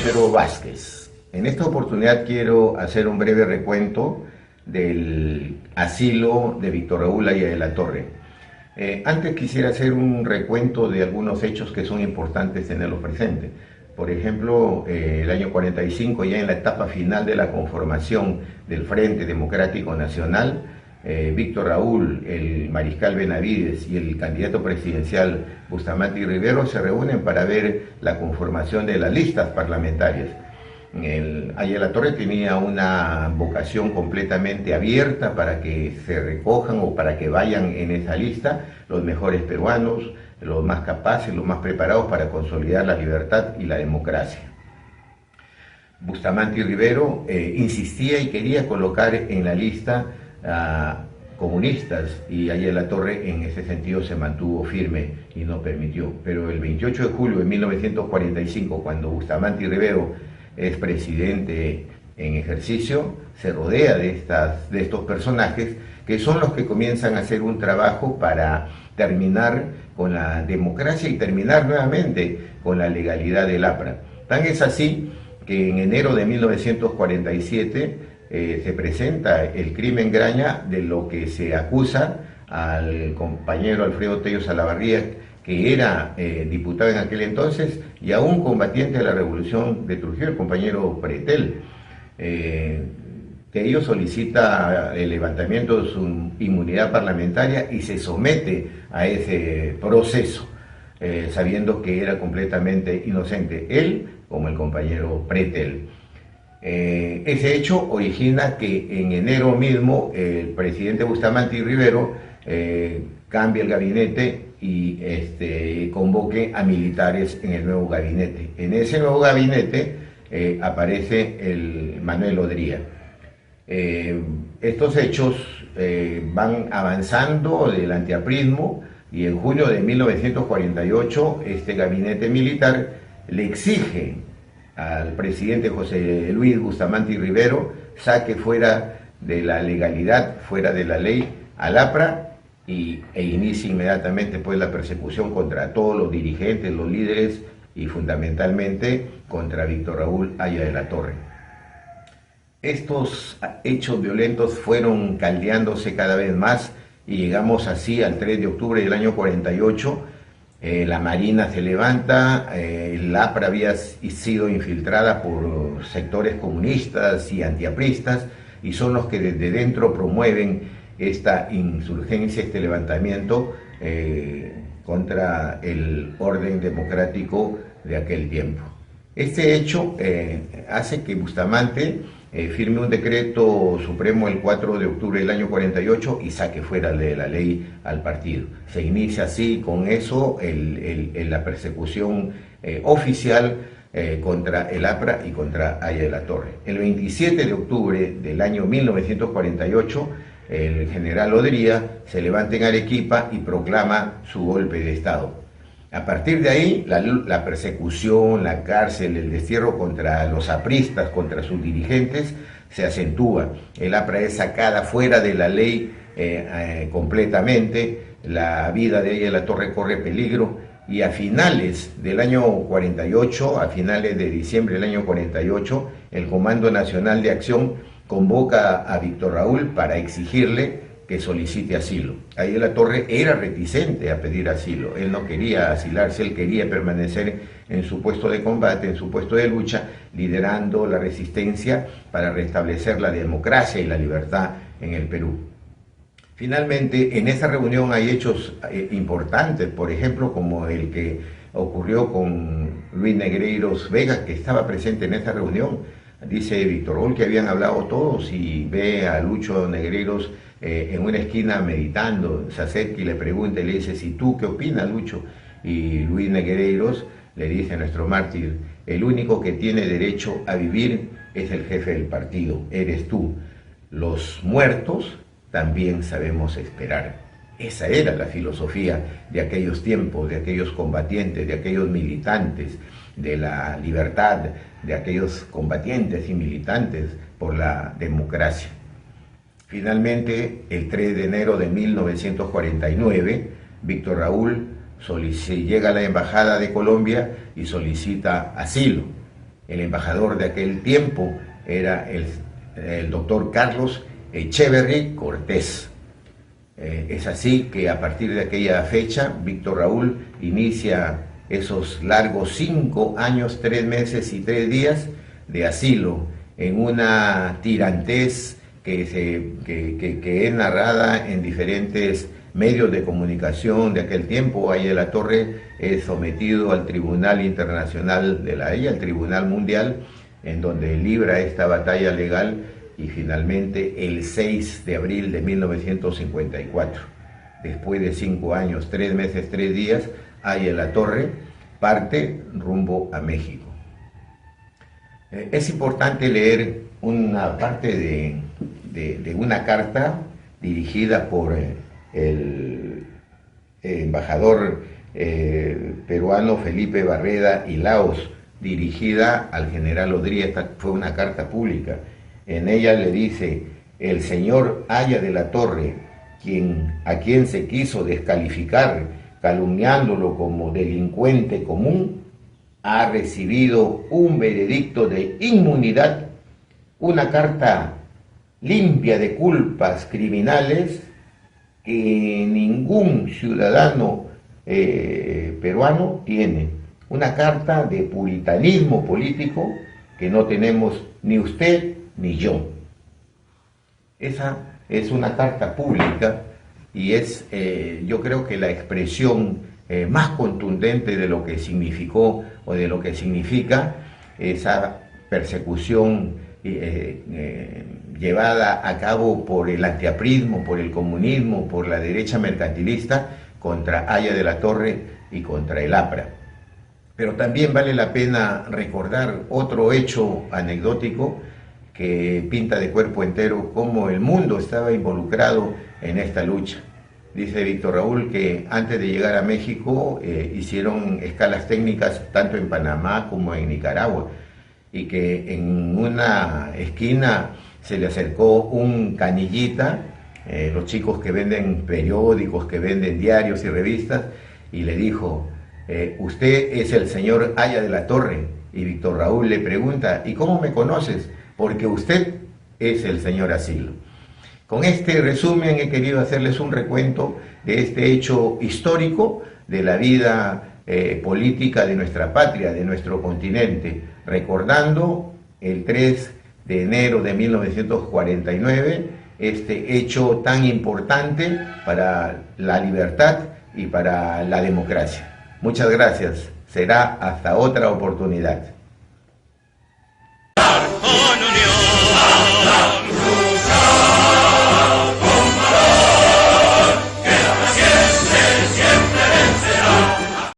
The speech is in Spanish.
Pedro Vázquez. En esta oportunidad quiero hacer un breve recuento del asilo de Víctor Raúl Haya de la Torre. Antes quisiera hacer un recuento de algunos hechos que son importantes tenerlos presentes. Por ejemplo, el año 45, ya en la etapa final de la conformación del Frente Democrático Nacional, Víctor Raúl, el mariscal Benavides y el candidato presidencial Bustamante Rivero se reúnen para ver la conformación de las listas parlamentarias. Haya de la Torre tenía una vocación completamente abierta para que se recojan o para que vayan en esa lista los mejores peruanos, los más capaces, los más preparados para consolidar la libertad y la democracia. Bustamante Rivero insistía y quería colocar en la lista a comunistas, y Haya de la Torre en ese sentido se mantuvo firme y no permitió. Pero el 28 de julio de 1945, cuando Bustamante Rivero es presidente en ejercicio, se rodea de estos personajes que son los que comienzan a hacer un trabajo para terminar con la democracia y terminar nuevamente con la legalidad del APRA. Tan es así que en enero de 1947 se presenta el crimen Graña, de lo que se acusa al compañero Alfredo Tello Salavarría, que era diputado en aquel entonces, y a un combatiente de la Revolución de Trujillo, el compañero Pretel. Tello solicita el levantamiento de su inmunidad parlamentaria y se somete a ese proceso, sabiendo que era completamente inocente, él como el compañero Pretel. Ese hecho origina que en enero mismo el presidente Bustamante Rivero cambie el gabinete y convoque a militares en el nuevo gabinete. En ese nuevo gabinete aparece el Manuel Odría. Estos hechos van avanzando del antiaprismo, y en junio de 1948 este gabinete militar le exige al presidente José Luis Bustamante Rivero saque fuera de la legalidad, fuera de la ley, al APRA e inicie inmediatamente pues la persecución contra todos los dirigentes, los líderes y fundamentalmente contra Víctor Raúl Haya de la Torre. Estos hechos violentos fueron caldeándose cada vez más y llegamos así al 3 de octubre del año 48. La Marina se levanta, la APRA había sido infiltrada por sectores comunistas y antiapristas, y son los que desde dentro promueven esta insurgencia, este levantamiento contra el orden democrático de aquel tiempo. Este hecho hace que Bustamante firme un decreto supremo el 4 de octubre del año 48 y saque fuera de la ley al partido. Se inicia así, con eso, la persecución oficial contra el APRA y contra Haya de la Torre. El 27 de octubre del año 1948, el general Odría se levanta en Arequipa y proclama su golpe de Estado. A partir de ahí, la persecución, la cárcel, el destierro contra los apristas, contra sus dirigentes, se acentúa. El APRA es sacada fuera de la ley completamente, la vida de Haya de la Torre corre peligro, y a finales del año 48, a finales de diciembre del año 48, el Comando Nacional de Acción convoca a Víctor Raúl para exigirle que solicite asilo. Haya de la Torre era reticente a pedir asilo, él no quería asilarse, él quería permanecer en su puesto de combate, en su puesto de lucha, liderando la resistencia para restablecer la democracia y la libertad en el Perú. Finalmente, en esa reunión hay hechos importantes, por ejemplo, como el que ocurrió con Luis Negreiros Vega, que estaba presente en esa reunión. Dice Víctor Raúl que habían hablado todos y ve a Lucho Negreiros en una esquina meditando, se acerca y le pregunta y le dice: ¿y tú qué opinas, Lucho? Y Luis Negreiros le dice a nuestro mártir: el único que tiene derecho a vivir es el jefe del partido, eres tú. Los muertos también sabemos esperar. Esa era la filosofía de aquellos tiempos, de aquellos combatientes, de aquellos militantes de la libertad, de aquellos combatientes y militantes por la democracia. Finalmente, el 3 de enero de 1949, Víctor Raúl llega a la Embajada de Colombia y solicita asilo. El embajador de aquel tiempo era el doctor Carlos Echeverry Cortés. Es así que a partir de aquella fecha, Víctor Raúl inicia esos largos 5 años, 3 meses y 3 días de asilo en una tirantez que es narrada en diferentes medios de comunicación de aquel tiempo. Aya de la Torre es sometido al Tribunal Internacional de la Haya, el Tribunal Mundial, en donde libra esta batalla legal y finalmente el 6 de abril de 1954, después de 5 años, 3 meses, 3 días, Aya de la Torre parte rumbo a México. Es importante leer una parte de una carta dirigida por el embajador peruano Felipe Barreda y Laos, dirigida al general Odría. Esta fue una carta pública. En ella le dice: el señor Aya de la Torre, a quien se quiso descalificar calumniándolo como delincuente común, ha recibido un veredicto de inmunidad, una carta limpia de culpas criminales que ningún ciudadano peruano tiene, una carta de puritanismo político que no tenemos ni usted ni yo. Esa es una carta pública y es yo creo que la expresión más contundente de lo que significó o de lo que significa esa persecución llevada a cabo por el antiaprismo, por el comunismo, por la derecha mercantilista contra Aya de la Torre y contra el APRA. Pero también vale la pena recordar otro hecho anecdótico que pinta de cuerpo entero cómo el mundo estaba involucrado en esta lucha. Dice Víctor Raúl que antes de llegar a México hicieron escalas técnicas tanto en Panamá como en Nicaragua, y que en una esquina se le acercó un canillita, los chicos que venden periódicos, que venden diarios y revistas, y le dijo: usted es el señor Aya de la Torre. Y Víctor Raúl le pregunta: ¿y cómo me conoces? Porque usted es el señor Asilo. Con este resumen he querido hacerles un recuento de este hecho histórico de la vida política de nuestra patria, de nuestro continente, recordando el 3 de enero de 1949, este hecho tan importante para la libertad y para la democracia. Muchas gracias. Será hasta otra oportunidad.